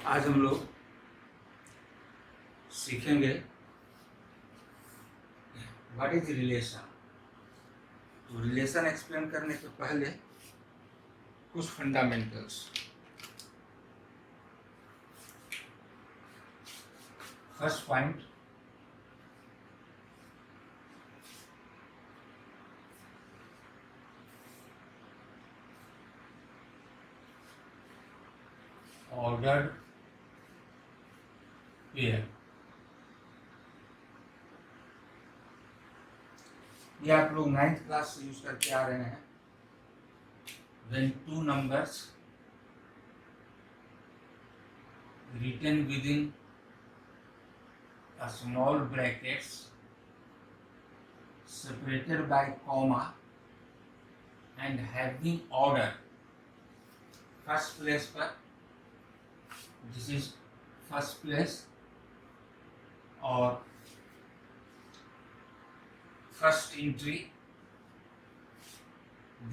आज हम लोग सीखेंगे व्हाट इज रिलेशन। तो रिलेशन एक्सप्लेन करने के पहले कुछ fundamentals. First point, ordered pair. ये आप लोग 9th क्लास से यूज करके आ रहे हैं। when two numbers written within a small brackets separated by comma and having order first place पर, this is first place or first entry,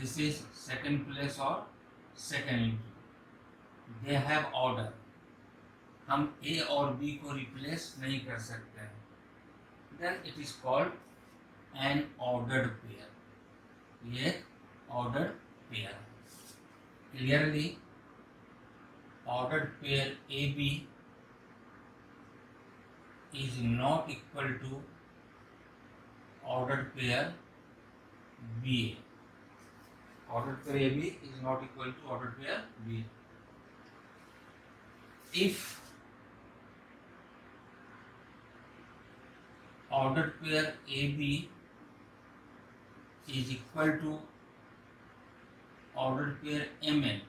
this is second place or second entry, they have order। हम A और B को replace नहीं कर सकते हैं, then it is called an ordered pair। ये ordered pair है। Clearly ordered pair AB is not equal to ordered pair BA। ordered pair AB is not equal to ordered pair BA। if ordered pair AB is equal to ordered pair MN,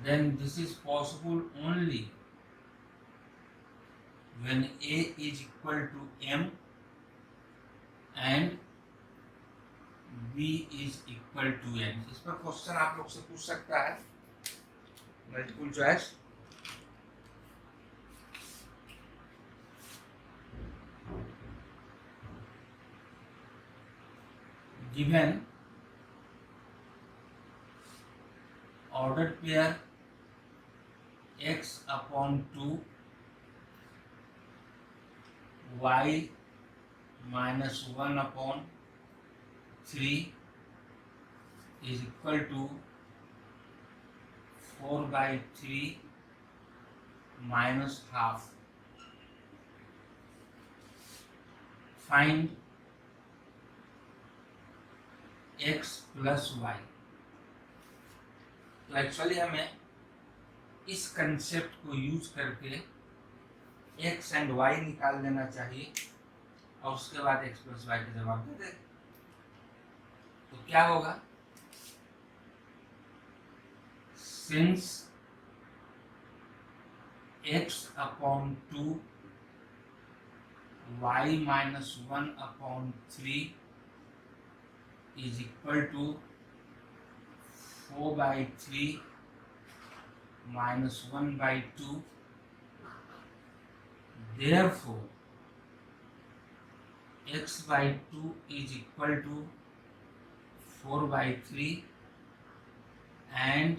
then this is possible only when A is equal to M and B is equal to N। इस पर question आप लोग से पूछ सकता है, multiple choice. given ordered pair x upon 2 y minus 1 upon 3 is equal to 4 by 3 minus half, find x plus y। तो actually हमें इस कंसेप्ट को यूज करके x एंड y निकाल देना चाहिए और उसके बाद x प्लस y का जवाब दे दे। तो क्या होगा, since x upon 2 y minus 1 upon 3 is equal to 4 by 3 minus 1 by 2, therefore x by 2 is equal to 4 by 3 and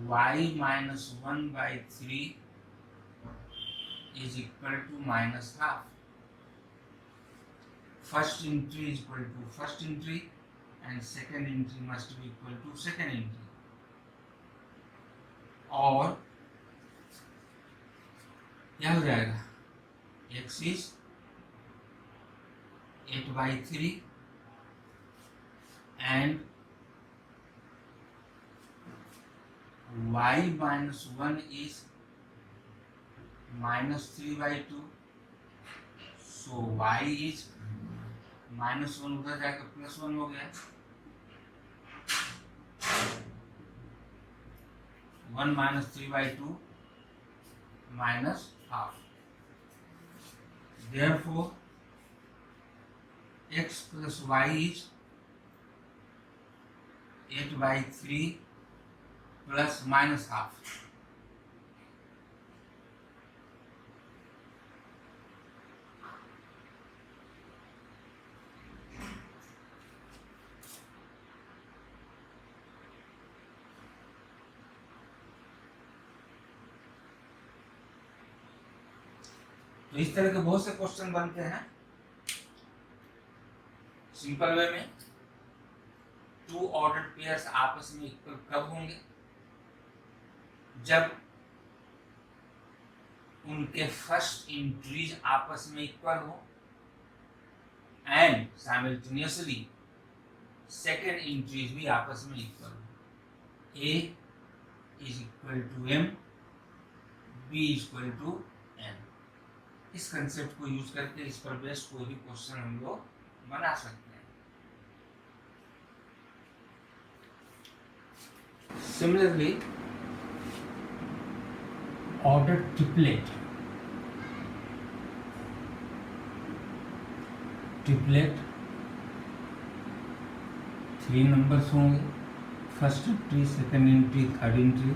y minus 1 by 3 is equal to minus half। First entry is equal to first entry and second entry must be equal to second entry। और क्या हो जाएगा, x is 8 by 3 and y minus 1 is minus 3 by 2, so y is minus 1 उधर जाकर plus 1 हो गया, 1 minus 3 by 2 minus half, therefore x plus y is 8 by 3 plus minus half। तो इस तरह के बहुत से क्वेश्चन बनते हैं सिंपल वे में। टू ऑर्डर्ड पेयर्स आपस में इक्वल कब होंगे? जब उनके फर्स्ट इंट्रीज आपस में इक्वल हो एंड साइमल्टेनियसली सेकेंड इंट्रीज भी आपस में इक्वल हो। A is equal to M, B is equal to N. इस कंसेप्ट को यूज करके इस पर बेस्ड कोई भी क्वेश्चन हम लोग बना सकते हैं। Similarly order triplet, triplet 3 numbers होंगे, first entry, second entry, third entry.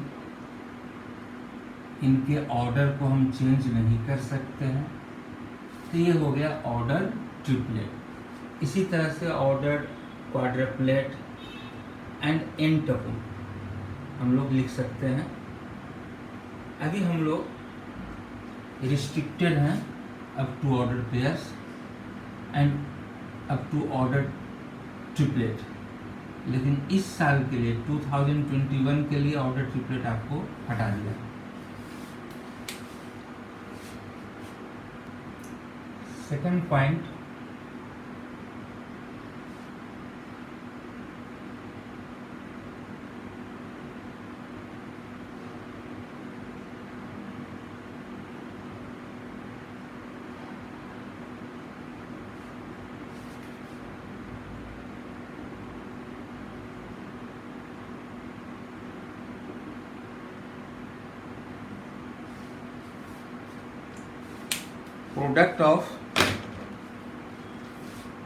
इनके ऑर्डर को हम चेंज नहीं कर सकते हैं, तो ये हो गया ऑर्डर ट्रिपलेट। इसी तरह से ऑर्डर क्वाड्रप्लेट एंड एंटपल हम लोग लिख सकते हैं। अभी हम लोग रिस्ट्रिक्टेड हैं up to order pairs and up to order triplet, लेकिन इस साल के लिए 2021 के लिए ऑर्डर ट्रिपलेट आपको हटा दिया। Second point,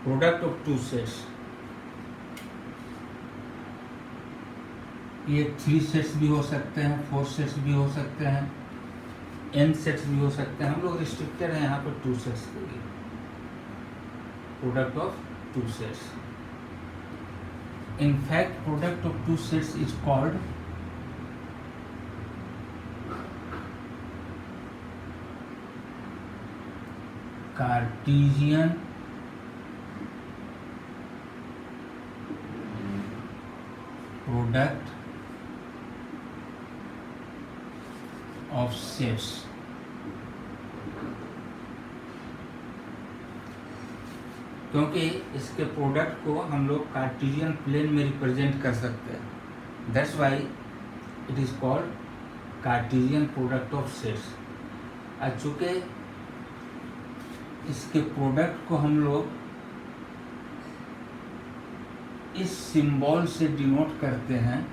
product of two sets. ये 3 सेट्स भी हो सकते हैं, 4 सेट्स भी हो सकते हैं, n सेट्स भी हो सकते हैं। हम लोग रिस्ट्रिक्टेड हैं यहाँ पर 2 सेट्स के लिए। Product of 2 sets, in fact product of 2 sets is called Cartesian product of sets। क्योंकि इसके प्रोडक्ट को हम लोग कार्टेशियन प्लेन में रिप्रेजेंट कर सकते हैं, that's why it is called Cartesian product of sets. चूँकि इसके प्रोडक्ट को हम लोग इस सिंबल से डिनोट करते हैं,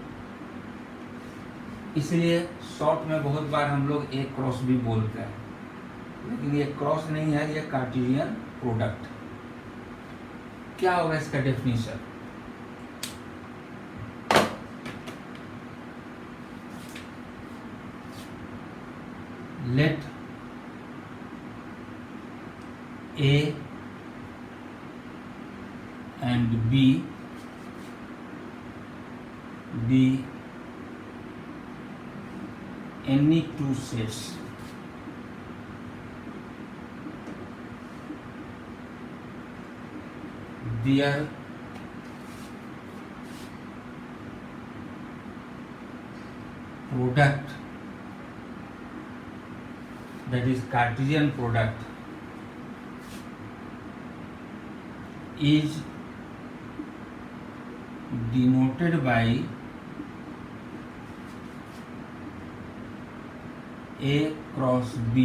इसलिए शॉर्ट में बहुत बार हम लोग ए क्रॉस भी बोलते हैं, लेकिन ये क्रॉस नहीं है, ये कार्टेशियन प्रोडक्ट। क्या होगा इसका definition? Let A and B be any 2 sets their product, that is Cartesian product, is denoted by A cross B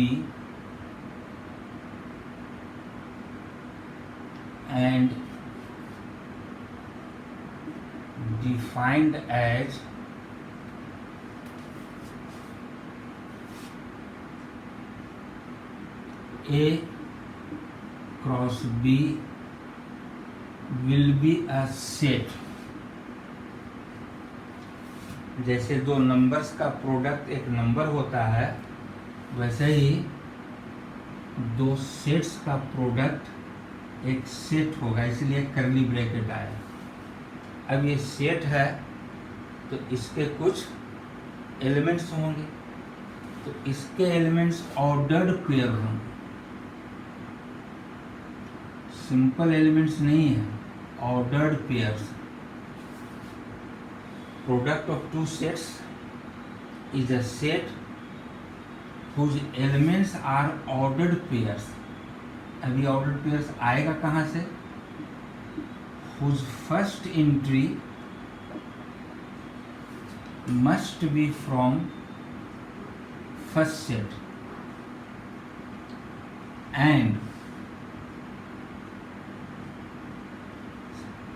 and defined as A cross B will be a set। जैसे 2 numbers का product एक number होता है, वैसे ही 2 sets का product एक set होगा, इसलिए कर्ली ब्रैकेट आया। अब ये सेट है तो इसके कुछ एलिमेंट्स होंगे, तो इसके एलिमेंट्स ऑर्डर्ड पेयर होंगे। सिंपल एलिमेंट्स नहीं है, ordered pairs. Product of two sets is a set whose elements are ordered pairs। अभी ऑर्डर्ड पेयर्स आएगा कहाँ से? whose first entry must be from first set and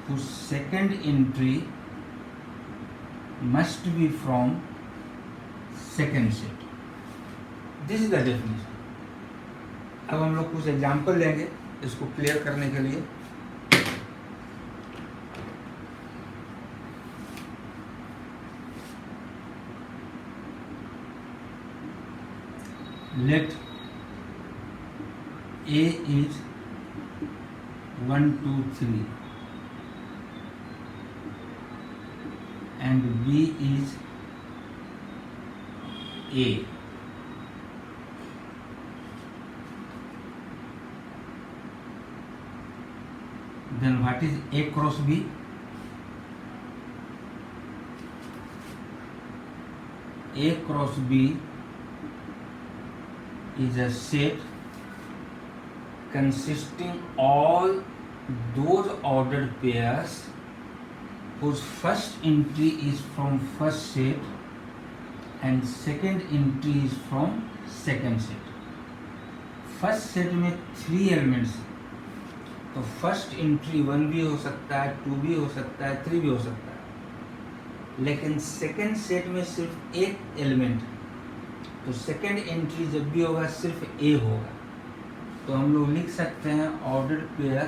whose second entry must be from second set। This is the definition. अब हम लोग कुछ example लेंगे इसको क्लियर करने के लिए। Let A is 1 2 3 and B is A। Then what is A cross B? A cross B is a set consisting all those ordered pairs whose first entry is from first set and second entry is from second set। First set में 3 elements, तो first entry 1 भी हो सकता है, 2 भी हो सकता है, 3 भी हो सकता है। लेकिन सेकेंड सेट में सिर्फ एक एलिमेंट, तो सेकेंड एंट्री जब भी होगा सिर्फ ए होगा। तो हम लोग लिख सकते हैं ordered pair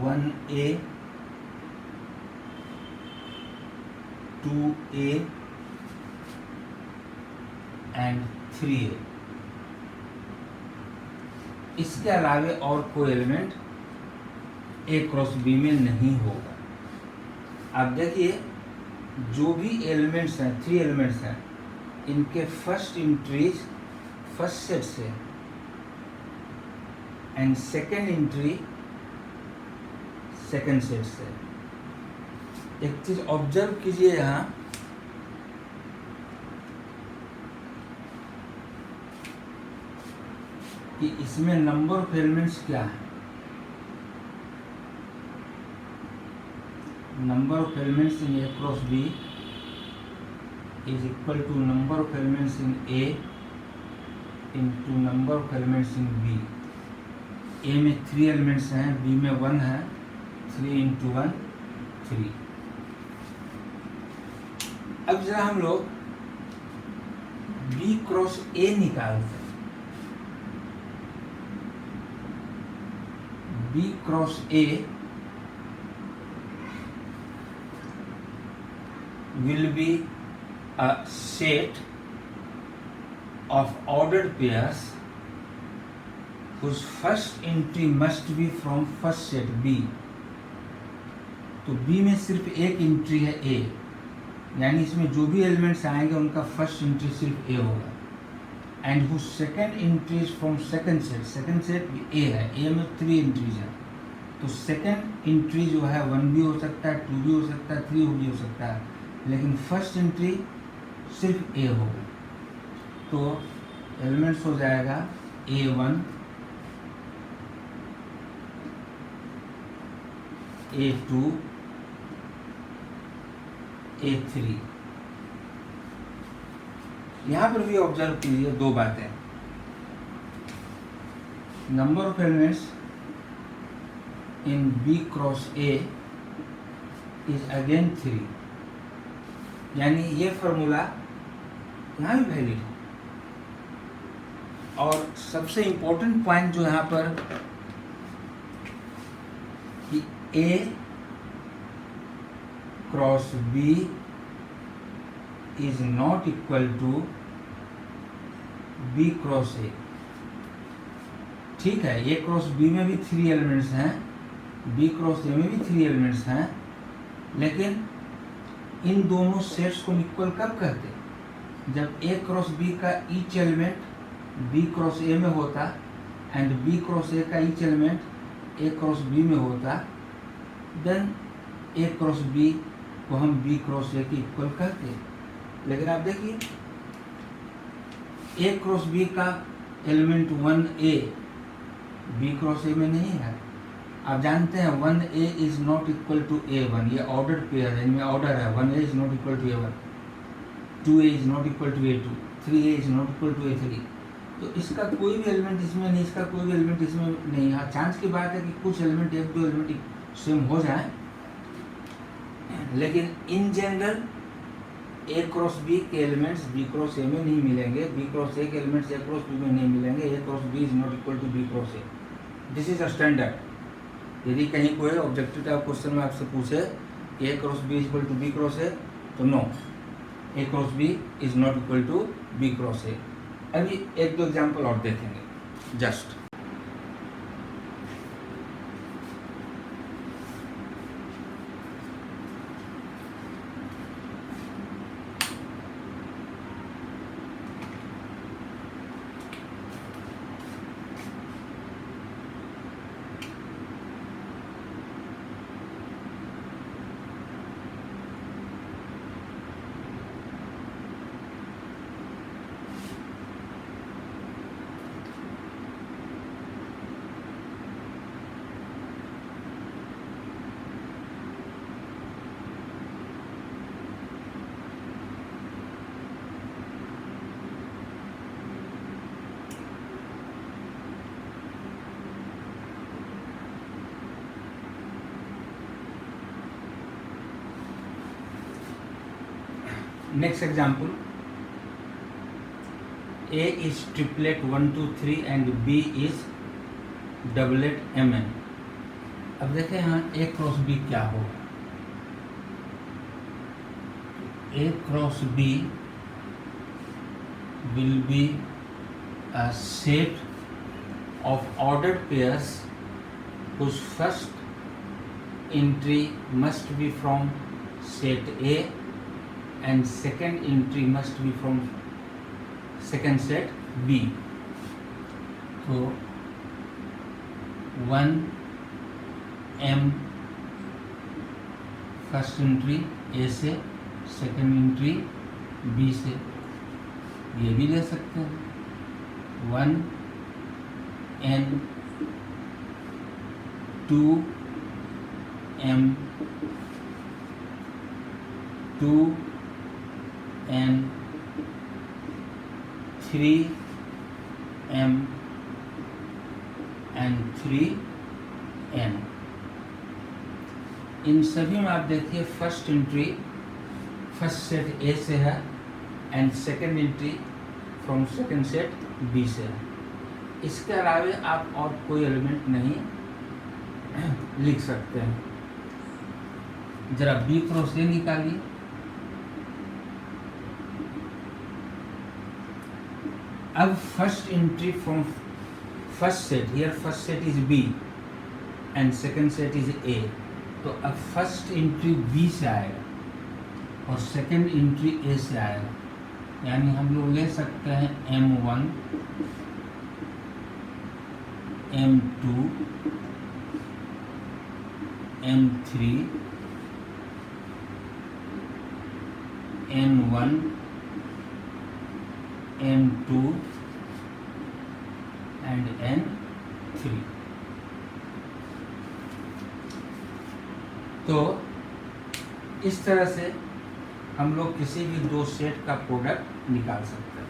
1A 2A and 3A। इसके अलावे और कोई एलिमेंट A क्रॉस B में नहीं होगा। अब देखिए जो भी एलिमेंट्स हैं, 3 एलिमेंट्स हैं, इनके फर्स्ट एंट्रीज फर्स्ट सेट से and second entry second set से। एक चीज ऑब्जर्व कीजिए यहाँ, कि इसमें नंबर ऑफ एलिमेंट्स क्या है? Number of elements in A cross B is equal to number of elements in A into number of elements in B। A में 3 एलिमेंट्स हैं, B में 1 है, 3 into 1 3। अब जरा हम लोग B क्रॉस A निकालते हैं। B cross A will be a set of ordered pairs whose first entry must be from first set B। तो B में सिर्फ एक एंट्री है A, यानी इसमें जो भी एलिमेंट्स आएंगे उनका फर्स्ट एंट्री सिर्फ A होगा। And whose second entry is from second set, second set A है, A में 3 एंट्रीज हैं, तो सेकेंड एंट्री जो है 1 भी हो सकता है, 2 भी हो सकता है, 3 भी हो सकता है, लेकिन फर्स्ट एंट्री सिर्फ A होगा। तो एलिमेंट्स हो जाएगा A1 A2 A3। यहाँ पर भी ऑब्जर्व कीजिए 2 बातें। Number of elements in B cross A is again 3, यानी ये फॉर्मूला यहाँ भी वैलिड है। और सबसे इम्पोर्टेंट पॉइंट जो यहाँ पर, कि A cross B is not equal to B cross A। ठीक है, A क्रॉस B में भी 3 एलिमेंट्स हैं, B क्रॉस A में भी 3 एलिमेंट्स हैं, लेकिन इन दोनों सेट्स को इक्वल कब करते? जब A क्रॉस B का each element B cross A में होता एंड B क्रॉस A का ईच एलिमेंट ए क्रॉस बी में होता, देन ए क्रॉस बी को हम बी क्रॉस ए की इक्वल कहते। लेकिन आप देखिए ए क्रॉस बी का element 1A B cross A में नहीं है। आप जानते हैं 1A is not equal to A1, ये ऑर्डर पेयर है, इनमें ऑर्डर है। 1A is not equal to A1, 2A is not equal to A2, 3A is not equal to A3। तो इसका कोई भी एलिमेंट इसमें नहीं, इसका कोई भी एलिमेंट इसमें नहीं। हाँ, चांस की बात है कि कुछ एलिमेंट एक दो एलिमेंट सेम हो जाए, लेकिन in general A cross B के एलिमेंट्स बी क्रॉस ए में नहीं मिलेंगे, बी क्रॉस ए के एलिमेंट्स ए क्रॉस बी में नहीं मिलेंगे, A cross B is not equal to B cross A. This is a standard. यदि कहीं कोई ऑब्जेक्टिव टाइप क्वेश्चन में आपसे पूछे A cross B is equal to B cross A, तो no, A cross B is not equal to B cross A. अभी एक दो एग्जाम्पल और देखेंगे just. Next example, A is triplet 1 2 3 and B is doublet MN। अब देखें यहाँ A cross B क्या होगा। A cross B will be a set of ordered pairs whose first entry must be from set A and second entry must be from second set B। तो 1M first entry A से, second entry B से, ये भी ले सकते हैं। 1N 2M 2N 3M and 3N। इन सभी में आप देखिए first entry first set A से है and second entry from second set B से है। इसके अलावा आप और कोई एलिमेंट नहीं लिख सकते हैं। जरा बी क्रॉस ए निकालिए। अब first entry from first set, here first set is B and second set is A, तो अब फर्स्ट एंट्री बी से आएगा और सेकेंड एंट्री ए से आएगा। यानी हम लोग ले सकते हैं M1 M2 M3 N1 M2 and N3। तो इस तरह से हम लोग किसी भी दो सेट का प्रोडक्ट निकाल सकते हैं।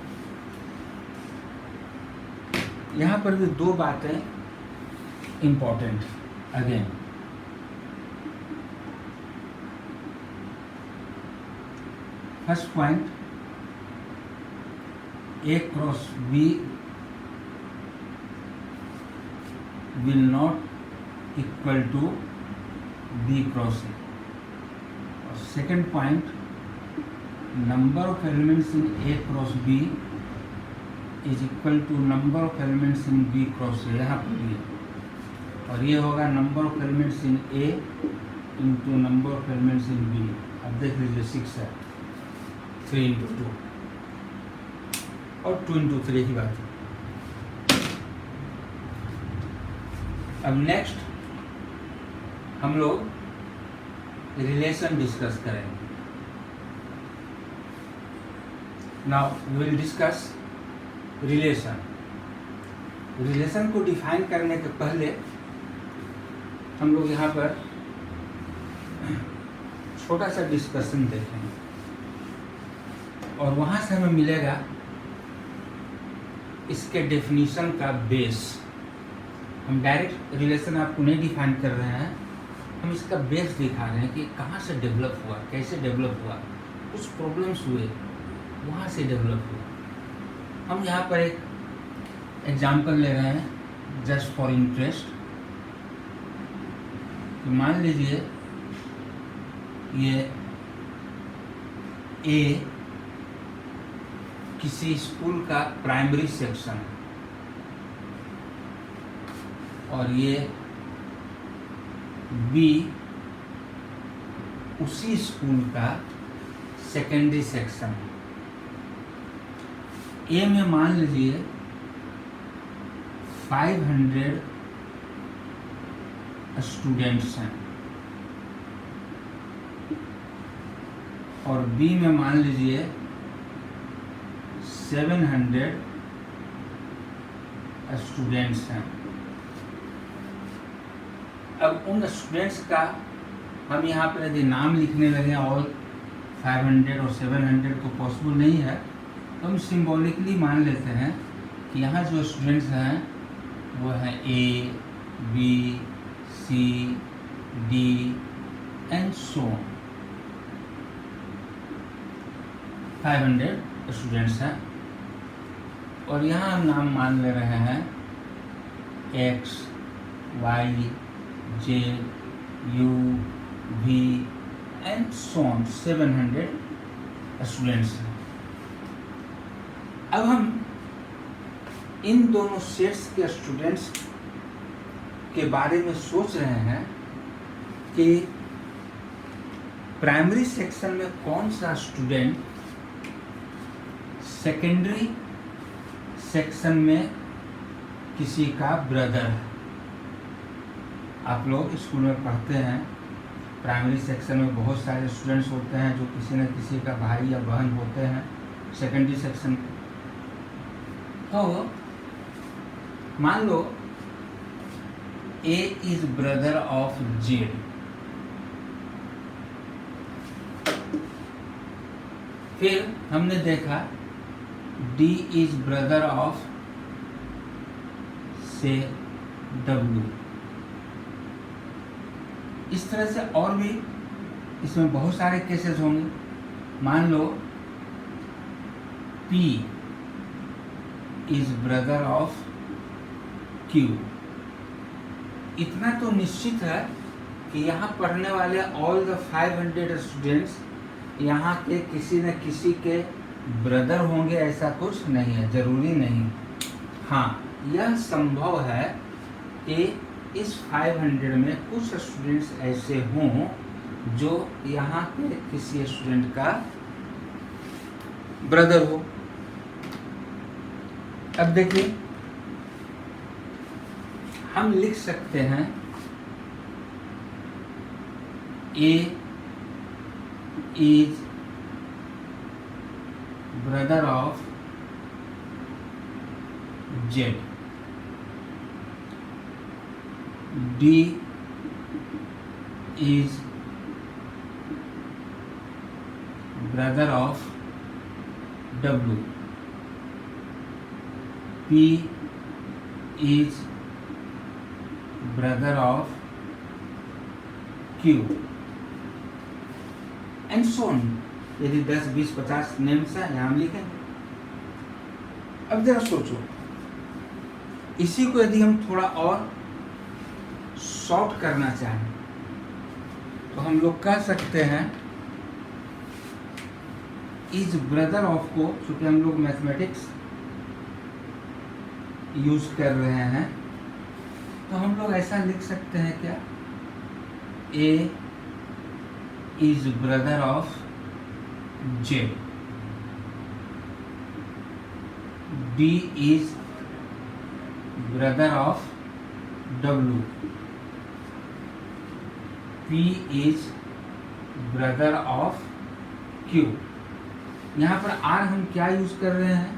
यहाँ पर भी दो बातें important again. First point, A cross B will not equal to B cross A। और second point, number of elements in A cross B is equal to number of elements in B cross A। यहाँ पर ये, और ये होगा number of elements in A into number of elements in B। अब देख लीजिए 6 है, 3 into 2 और 2 into 3 की बात है। अब नेक्स्ट हम लोग रिलेशन डिस्कस करेंगे। Now we will discuss relation. Relation को डिफाइन करने के पहले हम लोग यहाँ पर छोटा सा डिस्कशन देखेंगे और वहाँ से हमें मिलेगा इसके डेफिनेशन का बेस। हम डायरेक्ट रिलेशन आपको नहीं डिफाइन कर रहे हैं, हम इसका बेस दिखा रहे हैं कि कहाँ से डेवलप हुआ, कैसे डेवलप हुआ, कुछ प्रॉब्लम्स हुए वहाँ से डेवलप हुआ। हम यहाँ पर एक एग्जाम्पल ले रहे हैं जस्ट फॉर इंटरेस्ट। तो मान लीजिए ये ए किसी स्कूल का प्राइमरी सेक्शन है और ये बी उसी स्कूल का सेकेंडरी सेक्शन है। ए में मान लीजिए 500 स्टूडेंट्स हैं और बी में मान लीजिए 700 स्टूडेंट्स हैं। अब उन स्टूडेंट्स का हम यहाँ पर यदि नाम लिखने लगे और 500 और 700 तो पॉसिबल नहीं है, तो हम सिंबॉलिकली मान लेते हैं कि यहाँ जो स्टूडेंट्स हैं वो है A, B, C, D and so on. 500 students हैं और यहाँ हम नाम मान ले रहे हैं X, Y, Z, U, V and so on. 700 students हैं। अब हम इन दोनों सेट्स के स्टूडेंट्स के बारे में सोच रहे हैं कि प्राइमरी सेक्शन में कौन सा स्टूडेंट सेकेंडरी सेक्शन में किसी का ब्रदर है। आप लोग स्कूल में पढ़ते हैं, प्राइमरी सेक्शन में बहुत सारे स्टूडेंट्स होते हैं जो किसी न किसी का भाई या बहन होते हैं। सेकेंडरी सेक्शन तो मान लो ए इज ब्रदर ऑफ जेड, फिर हमने देखा डी इज ब्रदर ऑफ से डब्ल्यू। इस तरह से और भी इसमें बहुत सारे केसेस होंगे। मान लो P is brother of Q. इतना तो निश्चित है कि यहाँ पढ़ने वाले ऑल द 500 स्टूडेंट्स यहाँ के किसी न किसी के ब्रदर होंगे, ऐसा कुछ नहीं है, जरूरी नहीं। हाँ, यह संभव है कि इस 500 में कुछ स्टूडेंट्स ऐसे हों जो यहाँ के किसी स्टूडेंट का ब्रदर हो। अब देखिए हम लिख सकते हैं A is brother of Z, D is brother of W, P is brother of Q and so on। यदि 10, 20, 50 नेम्स हैं यहाँ हम लिखेंगे। अब जरा सोचो, इसी को यदि हम थोड़ा और शॉर्ट करना चाहें तो हम लोग कह सकते हैं इज ब्रदर ऑफ को, चूंकि हम लोग मैथमेटिक्स यूज कर रहे हैं तो हम लोग ऐसा लिख सकते हैं क्या, A is brother of Z, D is brother of W P is brother of Q। यहाँ पर R हम क्या यूज कर रहे हैं?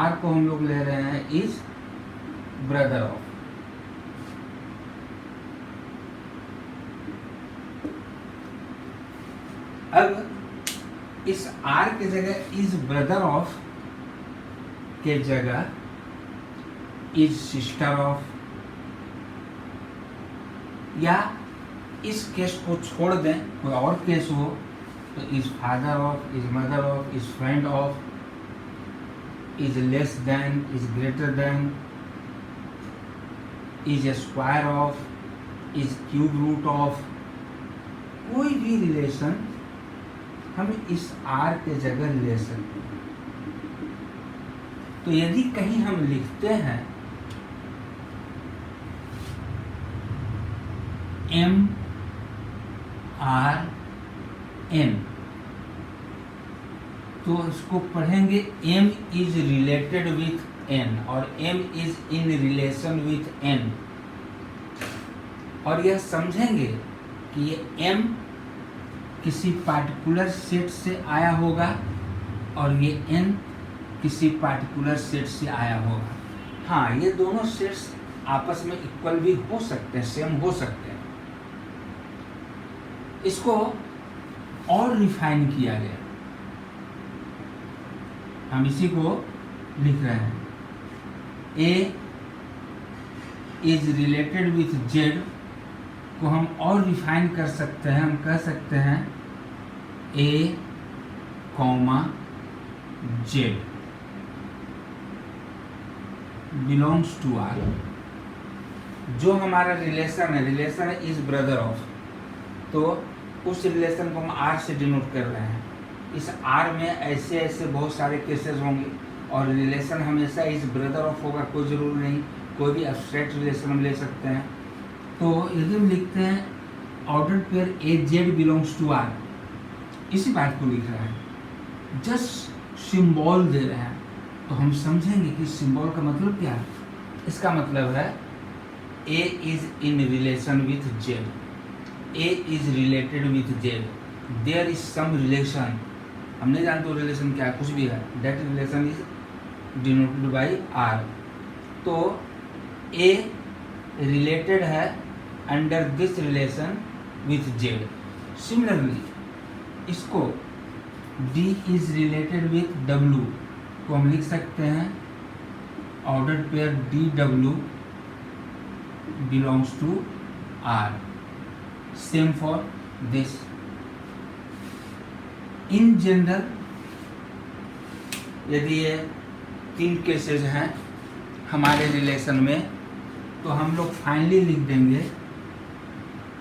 R को हम लोग ले रहे हैं इज ब्रदर ऑफ। अब इस R के जगह इज ब्रदर ऑफ के जगह इज सिस्टर ऑफ, या इस केस को छोड़ दें, कोई और केस हो तो is father of, is mother of, is friend of, is less than, is greater than, is square of, is cube root of, कोई भी रिलेशन हम इस R के जगह ले सकते हैं। तो यदि कहीं हम लिखते हैं M R N, तो इसको पढ़ेंगे M is related with N और M is in relation with N, और यह समझेंगे कि ये M किसी पार्टिकुलर सेट से आया होगा और ये N किसी पार्टिकुलर सेट से आया होगा। हाँ, ये दोनों सेट्स आपस में इक्वल भी हो सकते हैं, सेम हो सकते हैं। इसको और रिफाइन किया गया, हम इसी को लिख रहे हैं A is related with Z को हम और रिफाइन कर सकते हैं, हम कह सकते हैं A, Z belongs to R। जो हमारा रिलेशन है इज ब्रदर ऑफ, तो उस रिलेशन को हम R से डिनोट कर रहे हैं। इस R में ऐसे ऐसे बहुत सारे केसेस होंगे और रिलेशन हमेशा इज ब्रदर ऑफ होगा, कोई ज़रूरी नहीं, कोई भी एब्स्ट्रैक्ट रिलेशन हम ले सकते हैं। तो यदि हम लिखते हैं ordered pair AZ belongs to R, इसी बात को लिख रहे हैं, जस्ट सिंबल दे रहे हैं, तो हम समझेंगे कि सिंबल का मतलब क्या है। इसका मतलब है A is in relation with Z, A is related with Z, there is some relation, हम नहीं जानते रिलेशन क्या है, कुछ भी है, that relation is denoted by R। तो A रिलेटेड है under this relation with Z। Similarly इसको D is related with W को हम लिख सकते हैं ordered pair DW belongs to R। Same for this. In general यदि ये 3 केसेस हैं हमारे रिलेशन में, तो हम लोग फाइनली लिख देंगे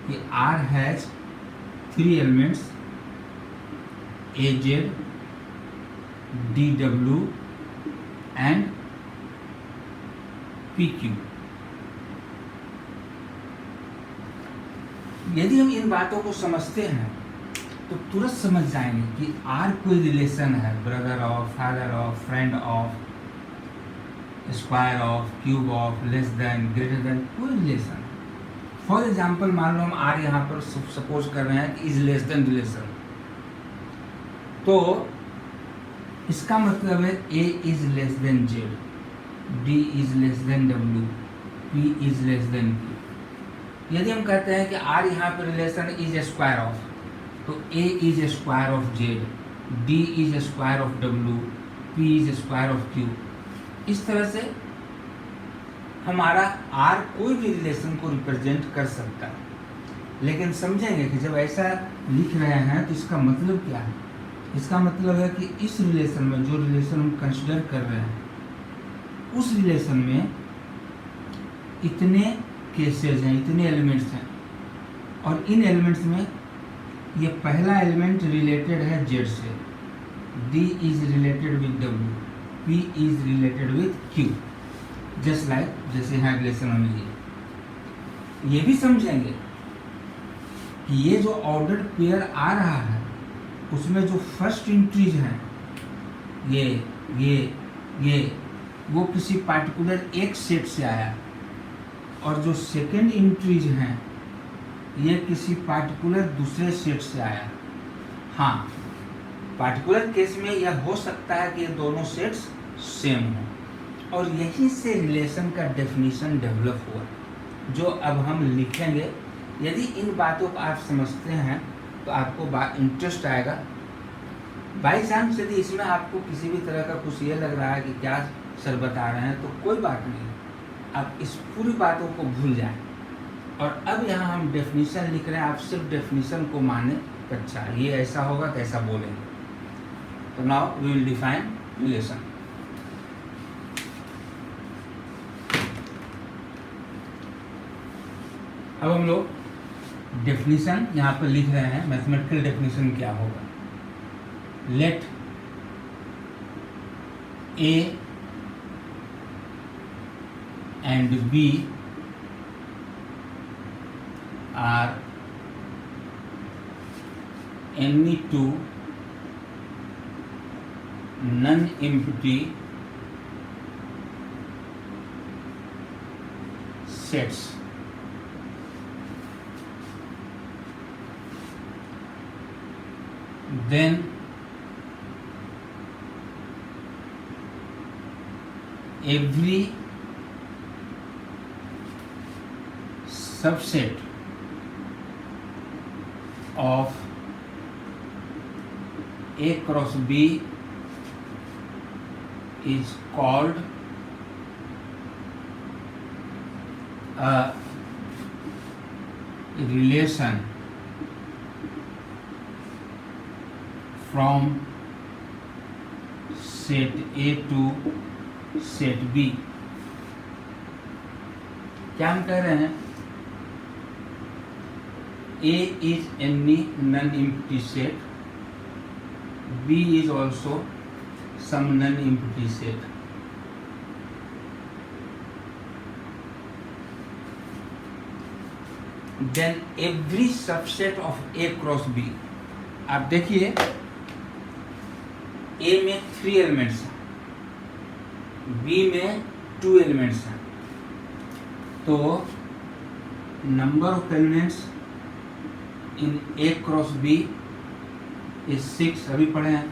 कि R has 3 elements AZ, DW and PQ। यदि हम इन बातों को समझते हैं तो तुरंत समझ जाएंगे कि R कोई रिलेशन है, brother of, father of, friend of, square of, cube of, less than, greater than, कोई रिलेशन। फॉर एग्जाम्पल मान लो हम R यहाँ पर सपोज कर रहे हैं कि इज लेस देन रिलेशन, तो इसका मतलब है A is less then Z, D is less then W, P is less then Q। यदि हम कहते हैं कि R यहाँ पर रिलेशन इज स्क्वायर ऑफ, तो A is square of Z, D is square of W, P is square of Q। इस तरह से हमारा R कोई भी रिलेशन को रिप्रेजेंट कर सकता है, लेकिन समझेंगे कि जब ऐसा लिख रहे हैं तो इसका मतलब क्या है। इसका मतलब है कि इस रिलेशन में, जो रिलेशन हम कंसिडर कर रहे हैं, उस रिलेशन में इतने केसेस हैं, इतने एलिमेंट्स हैं, और इन एलिमेंट्स में ये पहला एलिमेंट रिलेटेड है Z से, D is related with W, P is related with Q, just like जैसे यहाँ रिलेशन में ये भी समझेंगे कि ये जो ऑर्डर्ड पेयर आ रहा है उसमें जो फर्स्ट इंट्रीज हैं ये वो किसी पार्टिकुलर एक सेट से आया, और जो सेकंड इंट्रीज हैं ये किसी पार्टिकुलर दूसरे सेट से आया। हाँ, पार्टिकुलर केस में यह हो सकता है कि ये दोनों सेट्स सेम हों, और यहीं से रिलेशन का डेफिनेशन डेवलप हुआ जो अब हम लिखेंगे। यदि इन बातों को आप समझते हैं तो आपको इंटरेस्ट आएगा। बाई चांस यदि इसमें आपको किसी भी तरह का कुछ ये लग रहा है कि क्या सर बता रहे हैं, तो कोई बात नहीं, आप इस पूरी बातों को भूल जाएं। और अब यहाँ हम डेफिनेशन लिख रहे हैं, आप सिर्फ डेफिनेशन को माने, अच्छा ये ऐसा होगा तो ऐसा बोलेंगे। तो now we will define relation. अब हम लोग डेफिनेशन यहाँ पर लिख रहे हैं। मैथमेटिकल डेफिनेशन क्या होगा? Let A and B are any two non-empty sets then every subset of A cross B is called a relation from set A to set B। क्या हम कह रहे हैं? A is any non-empty set, B is also some non-empty set. Then every subset of A cross B, आप देखिए A में 3 elements हैं, B में 2 एलिमेंट्स हैं, तो number of elements in A cross B is 6, अभी पढ़े हैं।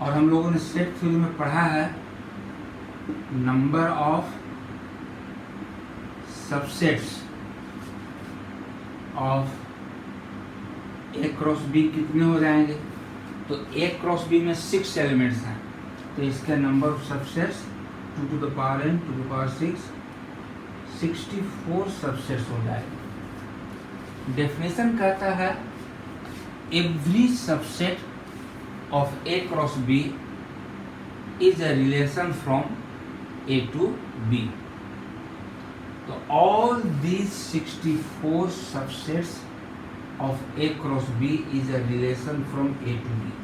और हम लोगों ने सेट थ्योरी में पढ़ा है number of subsets of A cross B कितने हो जाएंगे? तो A क्रॉस B में 6 एलिमेंट्स हैं, तो इसका number of subsets 2 to the power n 2 to the power 6 64 subsets हो जाएगा। डेफिनेशन कहता है every subset of A cross B is a relation from A to B. So all these 64 subsets of A cross B is a relation from A to B.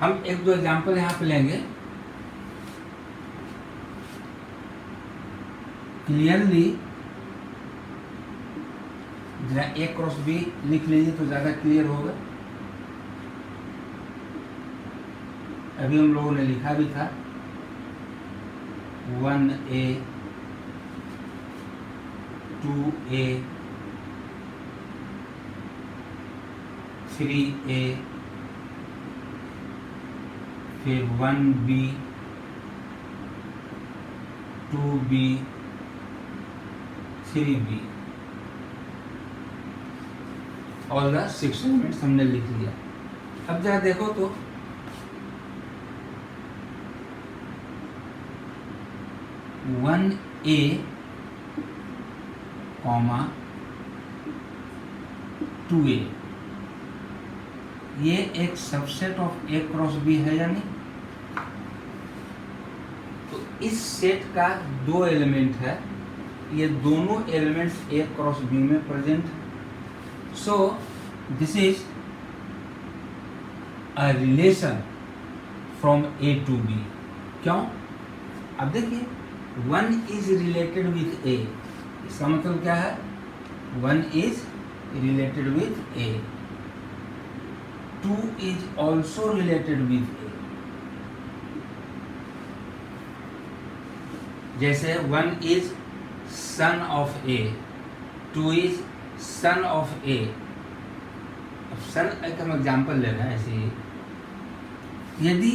हम एक दो example यहाँ पे लेंगे। क्लियरली जरा A cross B लिख लीजिए तो ज़्यादा क्लियर होगा। अभी हम लोगों ने लिखा भी था 1A 2A 3A फिर 1B 2B 3B, all the 6 elements हमने लिख लिया। अब जरा देखो तो 1A, 2A ये एक subset of A cross B है या नहीं? तो इस सेट का 2 एलिमेंट है, ये दोनों एलिमेंट्स A क्रॉस B में प्रेजेंट है। So this is a relation from A to B। क्यों? अब देखिए 1 is related with A, इसका मतलब क्या है? 1 is related with A, 2 is also related with A। जैसे 1 is son of A, 2 is son of A. अब सन एक हम एग्जाम्पल ले रहे हैं ऐसे ही। यदि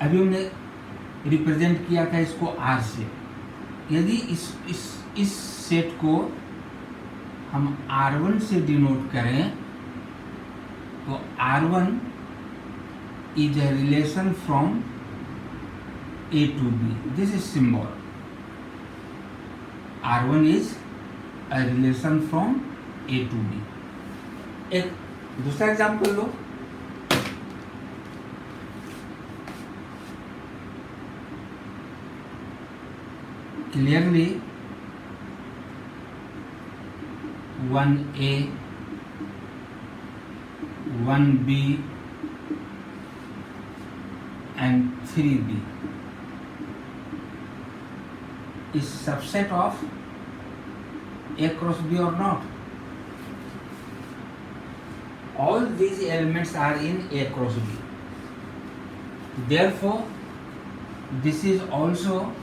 अभी हमने रिप्रेजेंट किया था इसको आर से, यदि इस सेट को हम R1 से डिनोट करें तो R1 is a relation from A to B. This is symbol. R1 is a relation from A to B. एक दूसरा example low. Clearly 1A 1B and 3B is subset of A cross B or not? All these elements are in A cross B. Therefore, this is also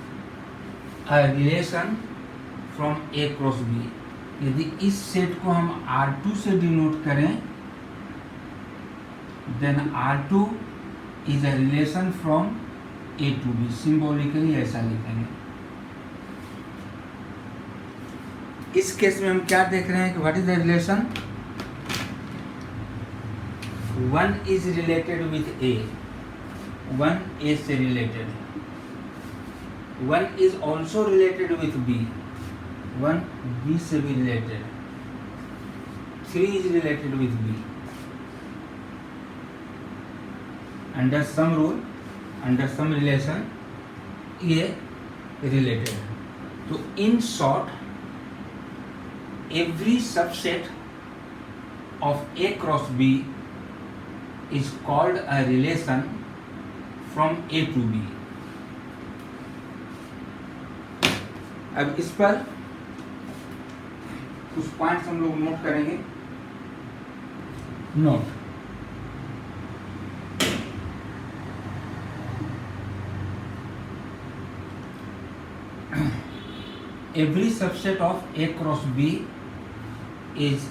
a relation from A cross B. यदि इस set को हम R2 से denote करें, then R2 is a relation from A to B. Symbolically ऐसा लिखेंगे। इस case में हम क्या देख रहे हैं कि what is the relation? 1 is related with A, 1 A से रिलेटेड है। 1 is also related with B, 1 B से भी रिलेटेड है। 3 is related with B। Under some rule, under some relation ये रिलेटेड है। तो in short every subset of A cross B is called a relation from A to B. अब इस पर कुछ पॉइंट्स हम लोग नोट करेंगे। Note, every subset of A cross B is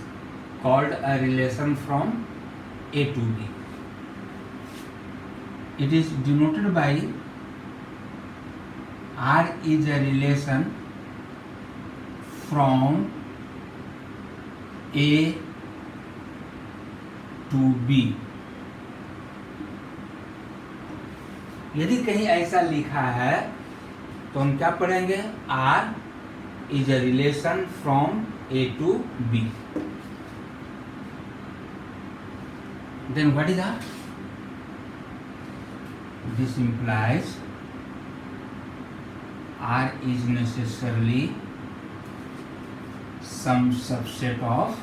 called a relation from A to B. It is denoted by R is a relation from A to B. यदि कहीं ऐसा लिखा है तो हम क्या पढ़ेंगे? R is a relation from A to B. Then what is R? This implies R is necessarily some subset of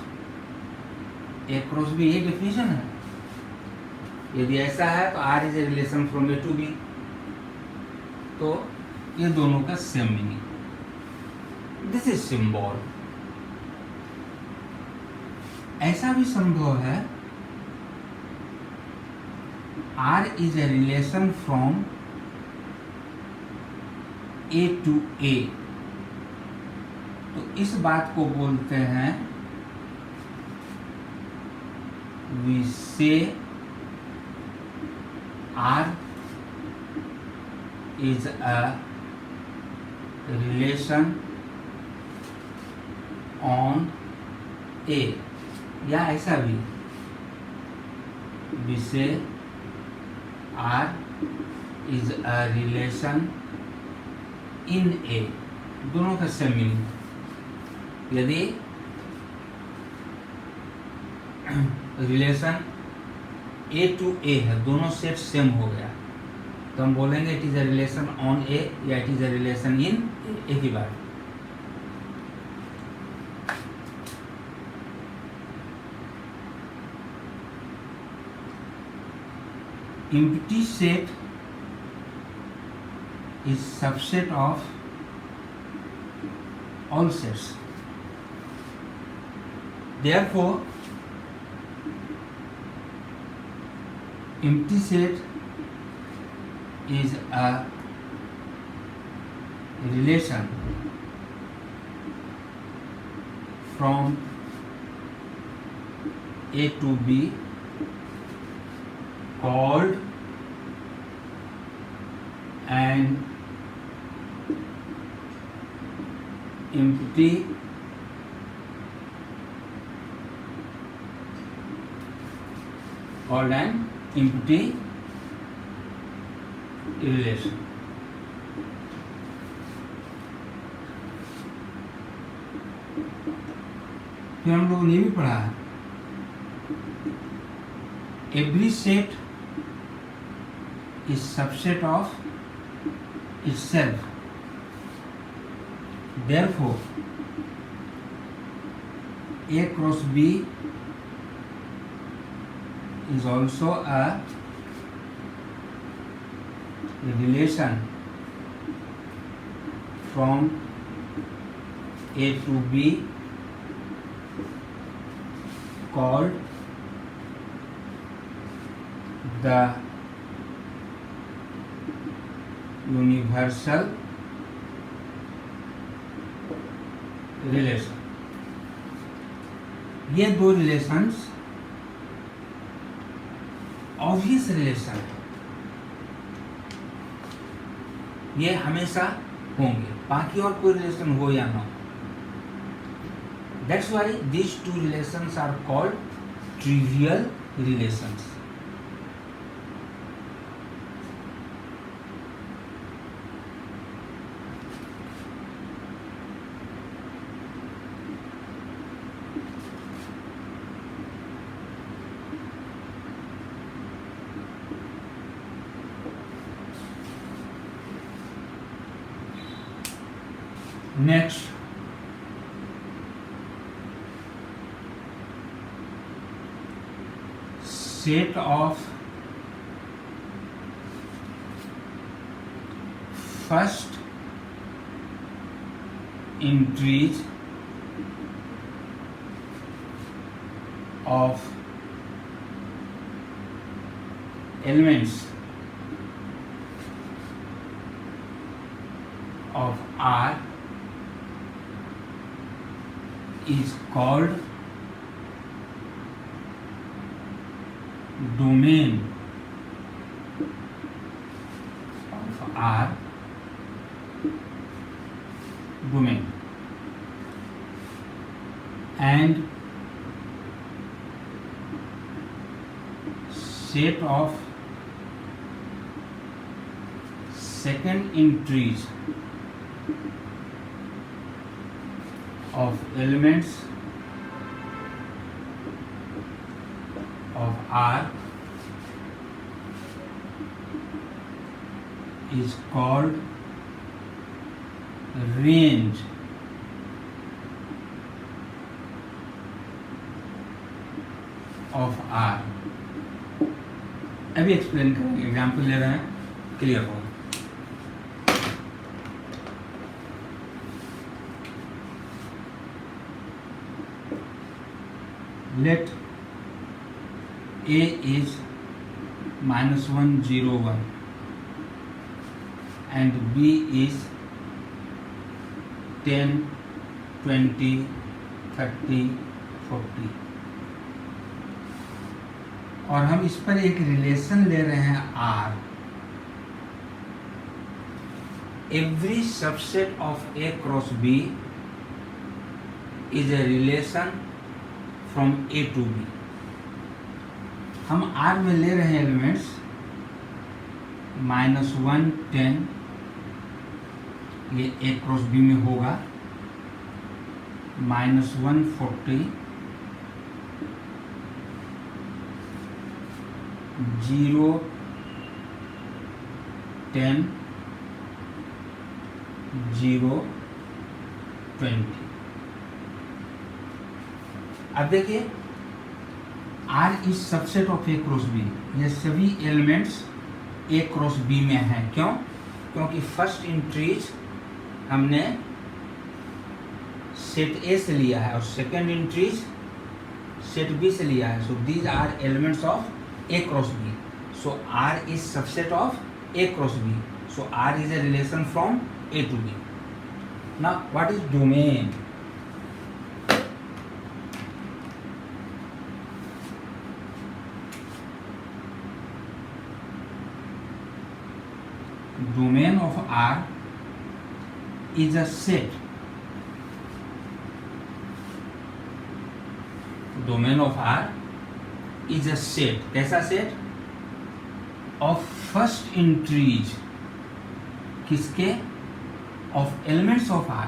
A cross B. ये definition है। यदि ऐसा है तो R is a relation from A to B, तो ये दोनों का same meaning. This is symbol. ऐसा भी संभव है R is a relation from A to A, तो इस बात को बोलते हैं we say R is a relation on A, या ऐसा भी we say R is a relation in A, दोनों का सेम मीनिंग। यदि रिलेशन A to A है, दोनों सेट सेम हो गया, तो हम बोलेंगे it is a relation on A या it is a relation in A। एक ही बात। Empty set is subset of all sets. Therefore, empty set is a relation from A to B called an empty relation. फिर हम लोगों ने भी पढ़ा है, every set is subset of itself. Therefore, A cross B is also a relation from A to B called the universal relation. ये दो relations obvious relation है, ये हमेशा होंगे, बाकी और कोई रिलेशन हो या ना हो. That's why these two relations are called trivial relations. Next, set of first entries of elements of R is called domain of R, domain, and set of second entries of elements of R is called range of R. अभी explain करेंगे, example ले रहे हैं, clear हो. Let A is -1, 0, 1 and B is 10, 20, 30, 40 और हम इस पर एक रिलेशन ले रहे हैं R. Every subset of A cross B is a relation from A to B. हम R में ले रहे हैं एलिमेंट्स -1, 10, ये A क्रॉस B में होगा, -1, 40, 0, 10, 0, 20. अब देखिए R is subset of A cross B. ये सभी एलिमेंट्स A क्रॉस B में हैं. क्यों? क्योंकि फर्स्ट इंट्रीज हमने सेट A से लिया है और सेकेंड इंट्रीज सेट B से लिया है. So these are elements of A cross B. So R is subset of A cross B. So R is a relation from A to B. Now what is domain? Of R is a set, domain of R is a set, कैसा सेट? Of first entries, किसके? Of elements of R.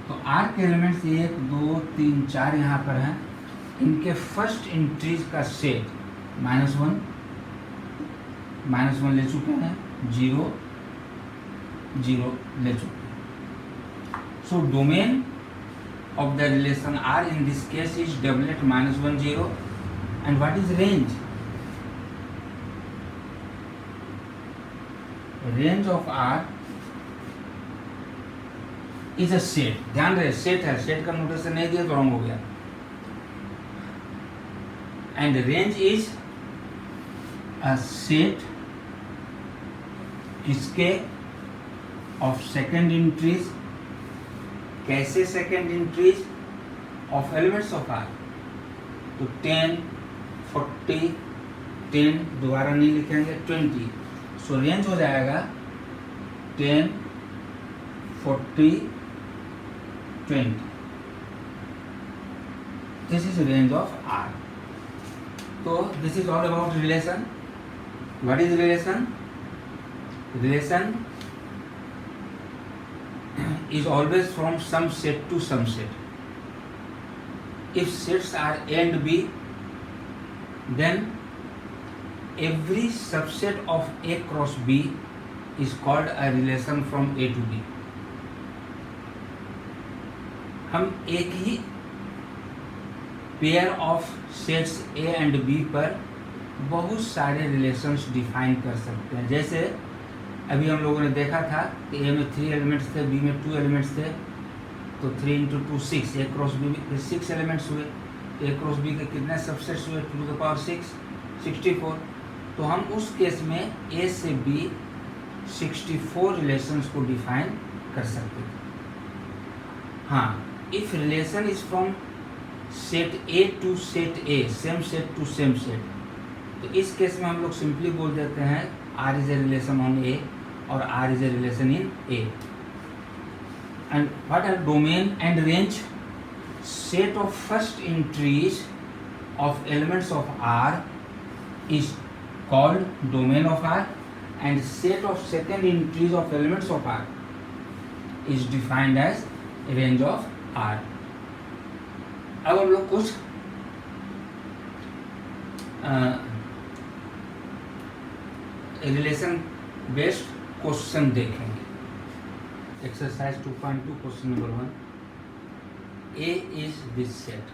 तो R के elements 1 2 3 4 यहाँ पर हैं, इनके first entries का सेट -1 -1 ले चुके हैं, 0 0 ले चुके हैं। So domain of the relation R in this case is doublet -1 0. And what is range? Range of R is a set. ध्यान रहे सेट है, सेट का नोटेशन नहीं दिया तो रॉन्ग हो गया। And range is a set इसके of second entries, कैसे second entries? Of elements of R. तो 10 40 10 दोबारा नहीं लिखेंगे, 20। सो रेंज हो जाएगा 10 40 20। This is range of R. तो this is all about relation. What is relation? Relation is always from some set to some set. If sets are A and B, then every subset of A cross B is called a relation from A to B. हम एक ही pair of sets A and B पर बहुत सारे relations define कर सकते हैं। जैसे अभी हम लोगों ने देखा था कि ए में 3 एलिमेंट्स थे, बी में 2 एलिमेंट्स थे, तो 3 × 2 6, ए क्रॉस बी में 6 एलिमेंट्स हुए। ए क्रॉस बी के कितने सबसेट्स हुए? 2 to the power 6 64। तो हम उस केस में ए से बी 64 रिलेशंस को डिफाइन कर सकते थे। हाँ, if relation is from set A to set A, same set to same set, तो इस केस में हम लोग सिंपली बोल देते हैं R is a relation on A और R is a relation in A. And what are domain and range? Set of first entries of elements of R is called domain of R, and set of second entries of elements of R is defined as range of R. अब हम लोग कुछ relation based question देखेंगे। Exercise 2.2 question number 1। A is this set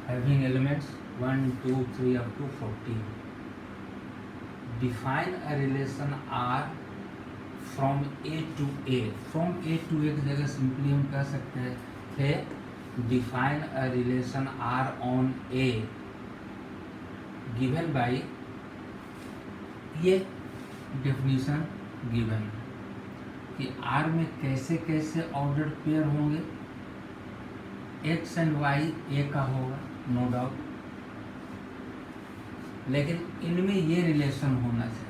having elements 1 2 3 up to 14. Define a relation R from A to A. From A to A की जगह simply हम कह सकते थे define a relation R on A given by, ये definition given कि R में कैसे कैसे ऑर्डर्ड पेयर होंगे। X एंड Y A का होगा, नो डाउट, लेकिन इनमें ये रिलेशन होना चाहिए।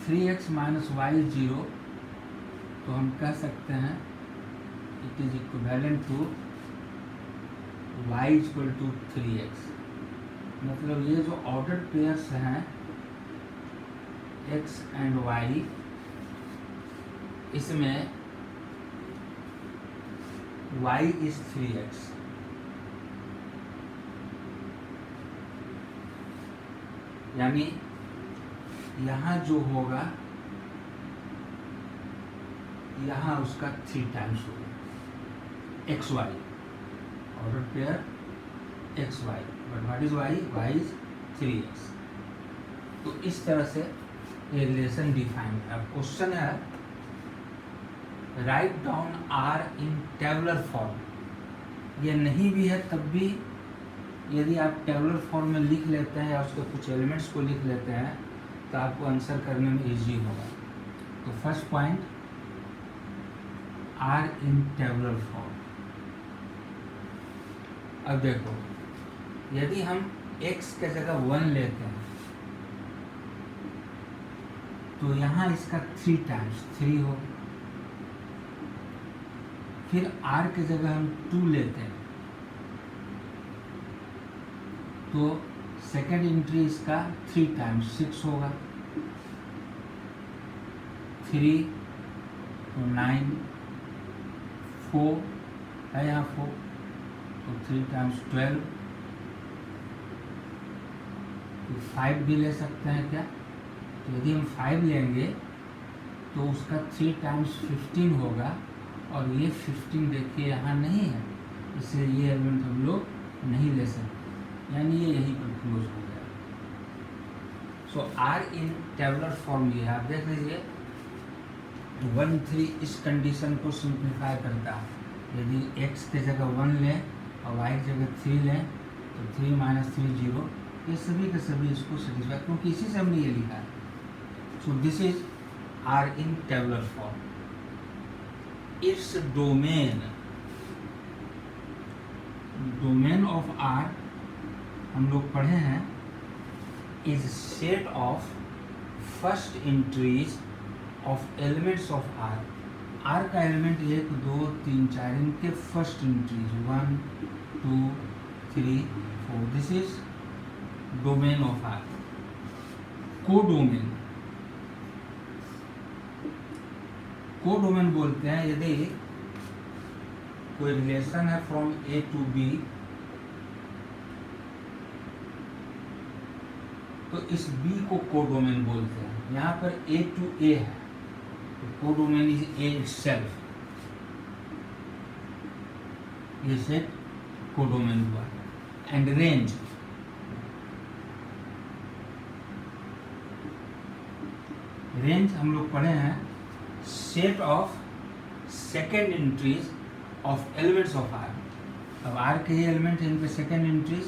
3x - y 0, तो हम कह सकते हैं it is equivalent to y = 3x। मतलब ये जो ऑर्डर पेयर्स हैं x एंड y, इसमें y is 3x, यानी यहाँ जो होगा यहाँ उसका 3 टाइम्स होगा xy, order pair xy, but what is y is 3x। तो इस तरह से ये रिलेशन डिफाइन है। अब क्वेश्चन है राइट डाउन R इन टेबुलर फॉर्म। ये नहीं भी है तब भी यदि आप टेबुलर फॉर्म में लिख लेते हैं या उसके कुछ एलिमेंट्स को लिख लेते हैं तो आपको आंसर करने में इजी होगा। तो फर्स्ट पॉइंट, R इन टेबुलर फॉर्म। अब देखो, यदि हम x के जगह 1 लेते हैं तो यहाँ इसका 3 टाइम्स 3 हो। फिर r के जगह हम 2 लेते हैं तो सेकेंड एंट्री इसका 3 टाइम्स 6 होगा। 3 तो 9, 4 है यहाँ 4 तो 3 टाइम्स 12। तो 5 भी ले सकते हैं क्या? तो यदि हम 5 लेंगे तो उसका 3 टाइम्स 15 होगा और ये 15 देखिए यहाँ नहीं है, इसलिए ये एलिमेंट हम लोग नहीं ले सकते, यानी ये यहीं पर क्लोज हो गया। सो आर इन टेबुलर फॉर्म ये आप देख लीजिए 1 3 इस कंडीशन को सिंप्लीफाई करता है। यदि x के जगह 1 लें और y की जगह 3 लें तो 3 - 3 0, ये सभी के सभी इसको सेटिस्फाई, क्योंकि इसी से हमने ये लिखा है। So this is R in tabular form. Its domain of R हम लोग पढ़े हैं is set of first entries of elements of R. R का एलिमेंट 1 2 3 4 इनके first entries 1 2 3 4, this is domain of R. Codomain बोलते हैं यदि कोई रिलेशन है फ्रॉम ए टू बी तो इस बी को कोडोमेन बोलते हैं। यहाँ पर ए टू ए है तो कोडोमेन इज ए इटसेल्फ, ये सेट कोडोमेन हुआ। एंड रेंज हम लोग पढ़े हैं set of second entries of elements of R. अब आर के ही एलिमेंट है, इनके सेकेंड एंट्रीज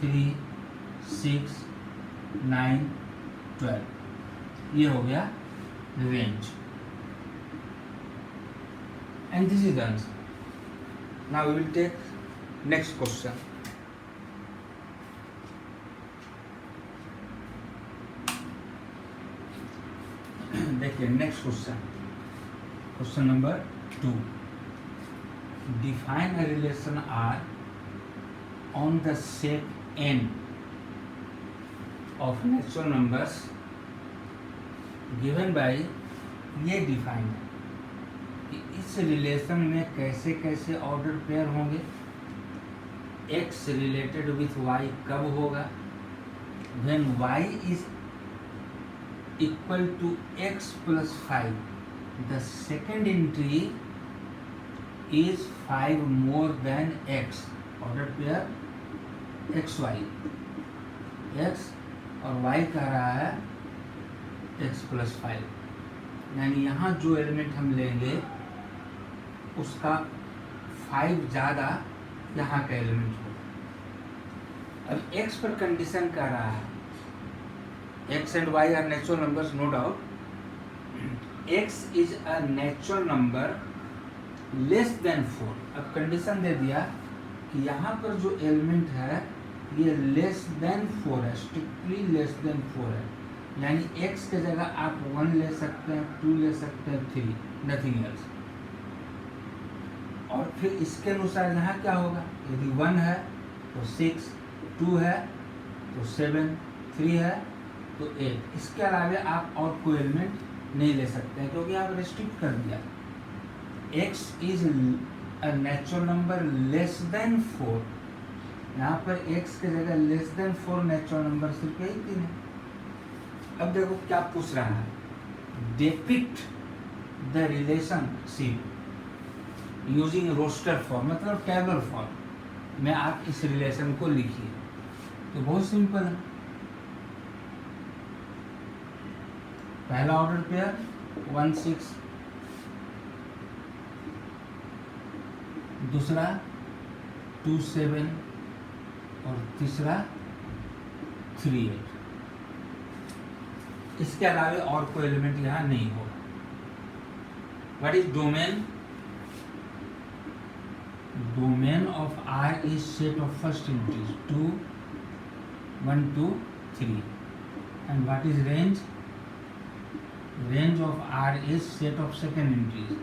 3 6 9 12, ये हो गया range. And this is the answer. Now we will take next question. देखिए next question number 2। Define a relation R on the set n of natural numbers given by, ये define है कि इस relation में कैसे कैसे ऑर्डर पेयर होंगे, x related with y कब होगा, when y is equal to x plus 5, the second entry is 5 more than x, order pair xy, x और y कह रहा है x plus 5, यानी यहाँ जो एलिमेंट हम लेंगे उसका 5 ज़्यादा यहाँ का एलिमेंट होगा। अब x पर कंडीशन कर रहा है, x and y are natural numbers, no doubt. x is a natural number less than 4. अब कंडीशन दे दिया कि यहाँ पर जो एलिमेंट है ये लेस देन 4 है, स्ट्रिक्टली लेस देन 4 है, यानी x के जगह आप 1 ले सकते हैं, 2 ले सकते हैं, 3, नथिंग एल्स। और फिर इसके अनुसार यहाँ क्या होगा, यदि 1 है तो 6, 2 है तो 7, 3 है तो 8, इसके अलावा आप और कोई एलिमेंट नहीं ले सकते हैं क्योंकि आप रेस्ट्रिक्ट कर दिया। x is a natural number less than 4, यहाँ पर x के जगह लेस देन 4 नेचुरल नंबर सिर्फ यही 3 है। अब देखो क्या पूछ रहा है, depict the relationship using roster form, मतलब टेबल फॉर्म में आप इस रिलेशन को लिखिए। तो बहुत सिंपल है, पहला ऑर्डर पेयर 1 6, दूसरा 2 7 और तीसरा 3 8। इसके अलावा और कोई एलिमेंट यहाँ नहीं होगा। What is domain? Domain of R is set of first entries 2 1 2 3 and what is range? Range of R is set of second entries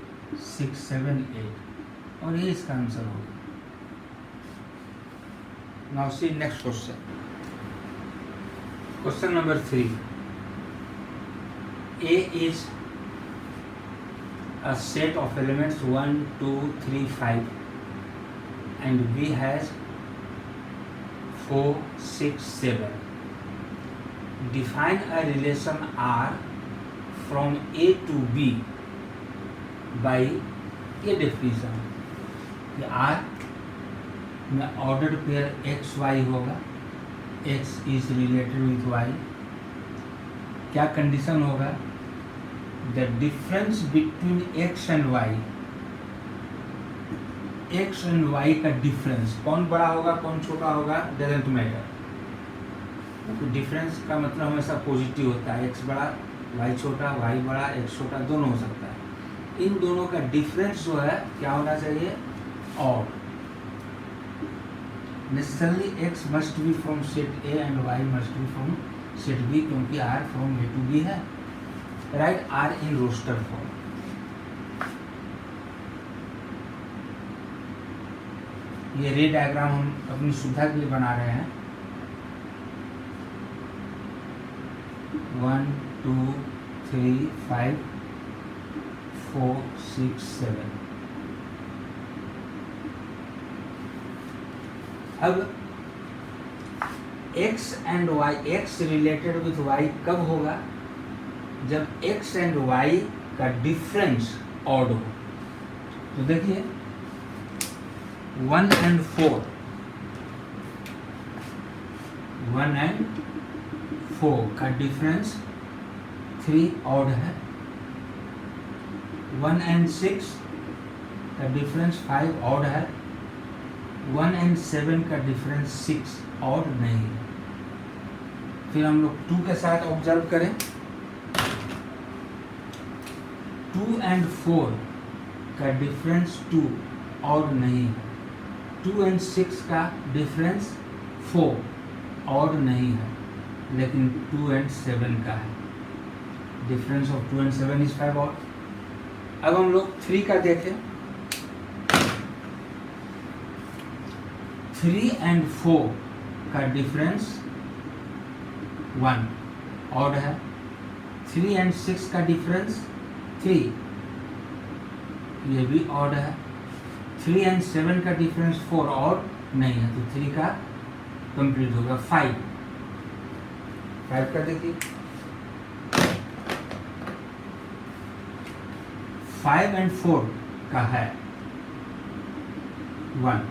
6 7 8 और ये इसका आंसर होगा. Now see next question. Question number 3. A is a set of elements 1 2 3 5 and B has 4 6 7. Define a relation R from A to B by a definition. कि R में order pair x y होगा, x is related with y. क्या condition होगा? The difference between x and y, x and y का difference, कौन बड़ा होगा कौन छोटा होगा डजंट मैटर. तो डिफरेंस का मतलब हमेशा पॉजिटिव होता है. एक्स बड़ा वाई छोटा, वाई बड़ा एक्स छोटा, दोनों हो सकता है. इन दोनों का डिफरेंस जो है क्या होना चाहिए? और necessarily x must be from set A and y must be from set B क्योंकि R from A to B है. Write R in roster form. ये रे डायग्राम हम अपनी सुविधा के लिए बना रहे हैं. 1 2 3 5 4 6 7. अब x and y, x related with y कब होगा? जब x एंड y का डिफरेंस ऑड हो. तो देखिए 1 and 4, 1 and 4 का डिफरेंस 3 ऑड है. 1 and 6 का डिफरेंस 5 ऑड है. 1 and 7 का डिफरेंस 6 ऑड नहीं है. फिर हम लोग 2 के साथ ऑब्जर्व करें. 2 and 4 का डिफरेंस 2 ऑड नहीं है. 2 and 6 का डिफरेंस 4 ऑड नहीं है, लेकिन 2 and 7 का है. Difference of 2 and 7 is 5 odd. अब हम लोग 3 का देखें. 3 and 4 का डिफरेंस 1 ऑड है. 3 and 6 का डिफरेंस 3, ये भी ऑड है. 3 and 7 का डिफरेंस 4 ऑड नहीं है, तो 3 का कंप्लीट होगा. 5 का देखिए. 5 and 4 का है 1.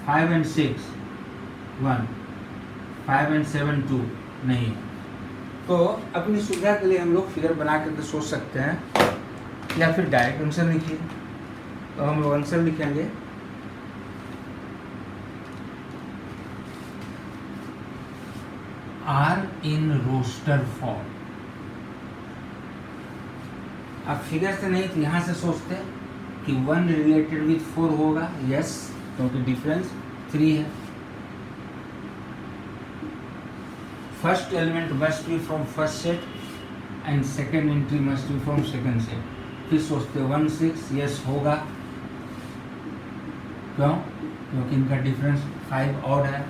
5 and 6 1. 5 and 7 2 नहीं. तो अपनी सुविधा के लिए हम लोग फिगर बना करके सोच सकते हैं, या फिर डायरेक्ट आंसर लिखिए. तो हम लोग आंसर लिखेंगे आर इन रोस्टर फॉर्म. अब फिगर से नहीं तो यहाँ से सोचते कि 1 रिलेटेड विथ 4 होगा. यस, क्योंकि डिफरेंस 3 है. First element must be from first set and second entry must be from second set. फिर सोचते 1 6 यस होगा. क्यों? क्योंकि इनका डिफरेंस 5 ऑड है.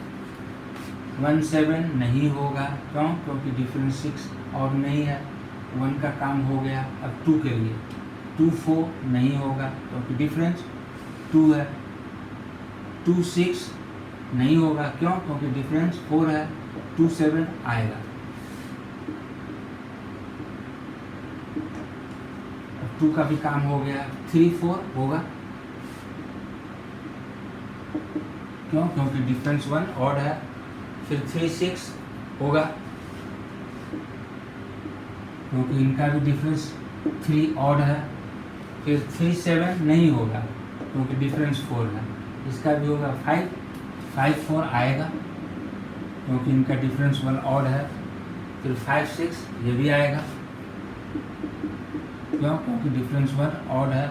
1 7 नहीं होगा. क्यों? क्योंकि डिफरेंस 6 ऑड नहीं है. 1 का काम हो गया. अब 2 के लिए 2 4 नहीं होगा क्योंकि डिफरेंस 2 है. 2 6 नहीं होगा. क्यों? क्योंकि डिफरेंस 4 है. 2 7 आएगा. अब 2 का भी काम हो गया. 3 4 होगा. क्यों? क्योंकि डिफरेंस 1 ऑड है. फिर 3 6 होगा क्योंकि इनका भी डिफरेंस 3 ऑड है. फिर 3 7 नहीं होगा क्योंकि डिफरेंस 4 है. इसका भी होगा 5 5 4 आएगा क्योंकि इनका डिफरेंस 1 ऑड है. फिर 5 6 ये भी आएगा. क्यों? क्योंकि डिफरेंस 1 ऑड है.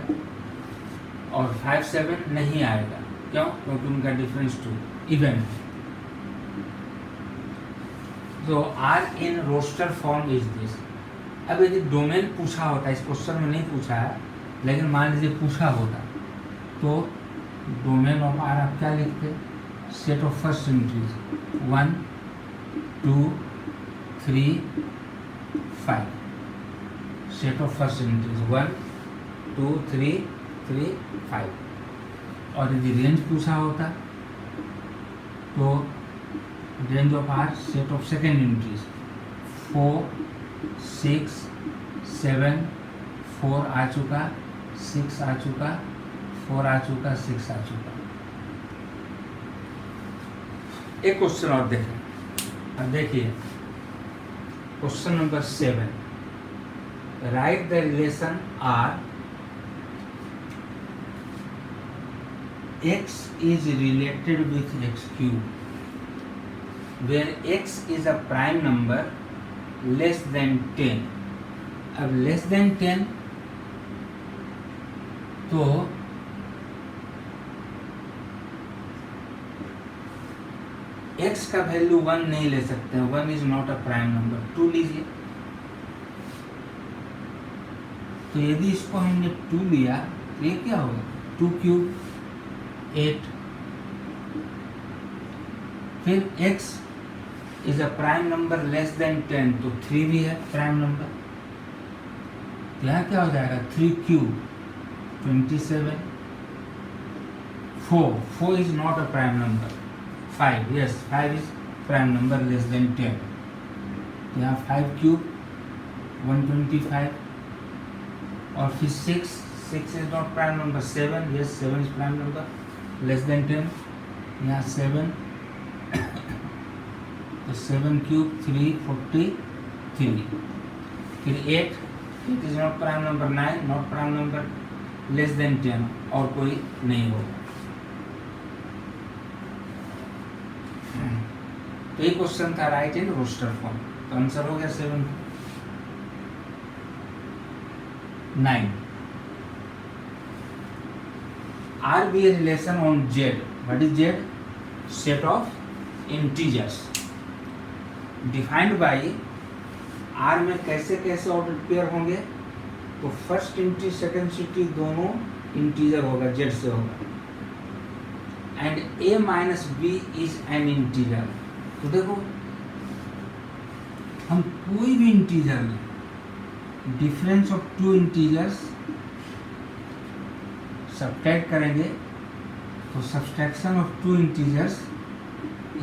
और 5 7 नहीं आएगा. क्यों? क्योंकि उनका डिफरेंस 2 इवन है. So R in roster form is this. अब यदि डोमेन पूछा होता, इस क्वेश्चन में नहीं पूछा है, लेकिन मान लीजिए पूछा होता, तो डोमेन ऑफ आर आप क्या लिखते? Set of first entries 1 2 3 5. Set of first entries 1 2 3 3 5. और यदि रेंज पूछा होता तो range of R set of second entries 4 6 7 4 आ चुका, 6 आ चुका, 4 आ चुका, 6 आ चुका. एक क्वेश्चन और देखें. अब देखिए question number 7. Write the relation R x is related with x cube where x is a prime number less than 10. अब less than 10 तो x का वैल्यू 1 नहीं ले सकते हैं, 1 is not a prime number. 2 लीजिए. तो यदि इसको हमने 2 लिया तो ये क्या होगा? 2 क्यूब 8. फिर x is a prime number less than 10, तो 3 भी है प्राइम नंबर. तो यहाँ क्या हो जाएगा? 3 cube 27. 4 is not a prime number. 5 yes, 5 is prime number less than 10. तो यहाँ 5 क्यूब 125. और फिर 6 is not prime number. 7 yes, 7 is prime number less than 10. यहाँ 7 तो 7 क्यूब 343. फिर 8 is not prime number. 9 not prime number less than 10, और कोई नहीं होगा. तो ये क्वेश्चन था राइट इन रोस्टर फॉर्म. तो आंसर हो गया 7. 9. R be a relation on Z. What is Z? Set of integers. Defined by R में कैसे कैसे ऑर्डर पेयर होंगे? तो फर्स्ट इंट्री सेकंड इंट्री दोनों इंटीजर होगा, Z से होगा. And A minus B is an integer. तो देखो हम कोई भी इंटीजर लें, डिफरेंस ऑफ 2 इंटीजर्स सब्ट्रैक्ट करेंगे तो subtraction of 2 integers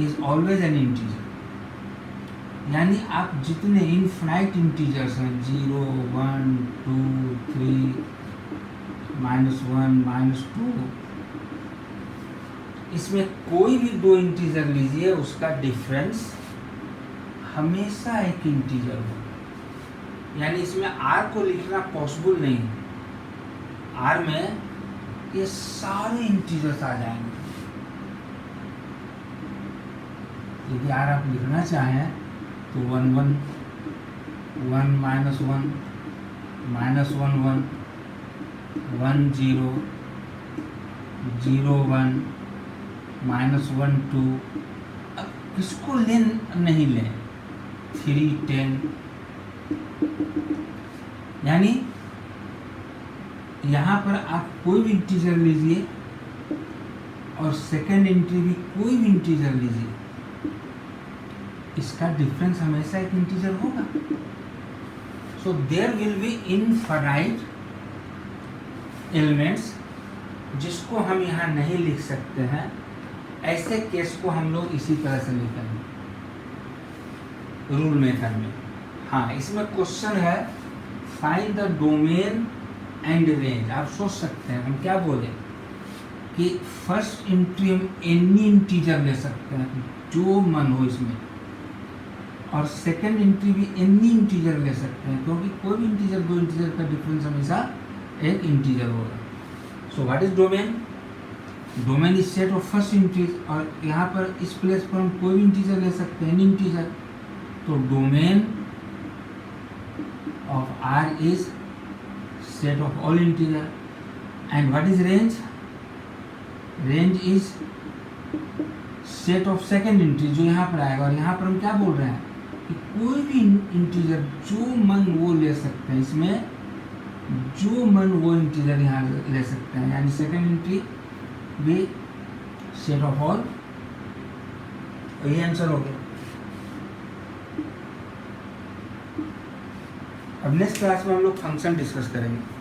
is always an integer. यानी आप जितने इनफाइनाइट इंटीजर्स हैं 0 1 2 3 -1 -2, इसमें कोई भी 2 इंटीजर लीजिए, उसका डिफरेंस हमेशा एक इंटीजर होगा. यानी इसमें r को लिखना पॉसिबल नहीं है. r में ये सारे इंटीजर्स आ जाएंगे. यदि r आप लिखना चाहें तो 1 1 1 -1 -1 1 1 0 0 1 -1 2. अब किसको लें नहीं लें? 3 10. यानी यहाँ पर आप कोई भी इंटीजर लीजिए और सेकेंड एंट्री भी कोई भी इंटीजर लीजिए, इसका डिफरेंस हमेशा एक इंटीजर होगा. So there will be infinite elements जिसको हम यहाँ नहीं लिख सकते हैं. ऐसे केस को हम लोग इसी तरह से लिखेंगे रूल मेथड में. हाँ, इसमें क्वेश्चन है find the domain and range. आप सोच सकते हैं हम क्या बोले कि फर्स्ट एंट्री हम एनी इंटीजर ले सकते हैं जो मन हो इसमें, और सेकंड एंट्री भी एनी इंटीजर ले सकते हैं, क्योंकि कोई भी इंटीजर 2 इंटीजर का डिफरेंस हमेशा एक इंटीजर होगा. So what is domain? Domain is set of first integer. और यहाँ पर इस प्लेस पर हम कोई भी इंटीजर ले सकते हैं, एनी इंटीजर. तो domain of R is set of all integer. And what is range? Range is set of second entry जो यहाँ पर आएगा. और यहाँ पर हम क्या बोल रहे हैं? कि कोई भी इंटीजर जो मन वो ले सकते हैं, इसमें जो मन वो इंटीजर यहाँ ले सकते हैं, यानी सेकेंड एंट्री भी सेट ऑफ ऑल, यही आंसर हो गया। अब नेक्स्ट क्लास में हम लोग फंक्शन डिस्कस करेंगे।